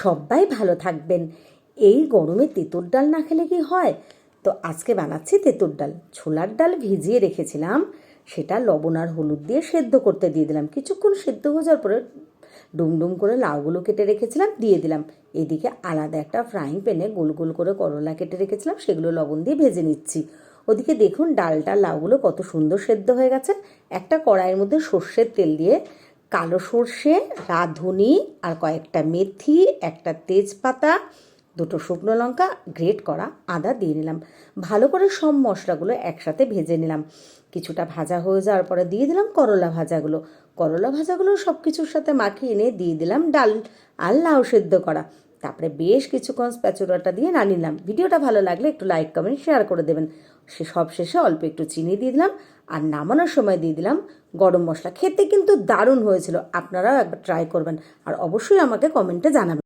সবাই ভালো থাকবেন। এই গরমে তেঁতুর ডাল না খেলে কি হয়? তো আজকে বানাচ্ছি তেঁতুর ডাল। ছোলার ডাল ভিজিয়ে রেখেছিলাম, সেটা লবণ আর হলুদ দিয়ে সেদ্ধ করতে দিয়ে দিলাম। কিছুক্ষণ সেদ্ধ হয়ে যাওয়ার পরে ডুমডুম করে লাউগুলো কেটে রেখেছিলাম, দিয়ে দিলাম। এদিকে আলাদা একটা ফ্রাইং প্যানে গোল গোল করে করলা কেটে রেখেছিলাম, সেগুলো লবণ দিয়ে ভেজে নিচ্ছি। ওদিকে দেখুন ডালটা লাউগুলো কত সুন্দর সেদ্ধ হয়ে গেছে। একটা কড়াইয়ের মধ্যে সর্ষের তেল দিয়ে কালো সর্ষে, রাঁধুনি আর কয়েকটা মেথি, একটা তেজপাতা, দুটো শুকনো লঙ্কা, গ্রেট করা আদা দিয়ে নিলাম। ভালো করে সব মশলাগুলো একসাথে ভেজে নিলাম। কিছুটা ভাজা হয়ে যাওয়ার পরে দিয়ে দিলাম করলা ভাজাগুলো। করলা ভাজাগুলো সব কিছুর সাথে মাখিয়ে এনে দিয়ে দিলাম ডাল আর লাউ সেদ্ধ করা। তারপরে বেশ কিছুক্ষণ স্প্যাচুলাটা দিয়ে নাড়িয়ে নিলাম। ভিডিওটা ভালো লাগলে একটু লাইক কমেন্ট শেয়ার করে দেবেন। সব শেষে অল্প একটু চিনি দিয়ে দিলাম, আর নামানোর সময় দিয়ে দিলাম গরম মশলা। খেতে কিন্তু দারুণ হয়েছিল, আপনারাও একবার ট্রাই করবেন আর অবশ্যই আমাকে কমেন্টে জানাবেন।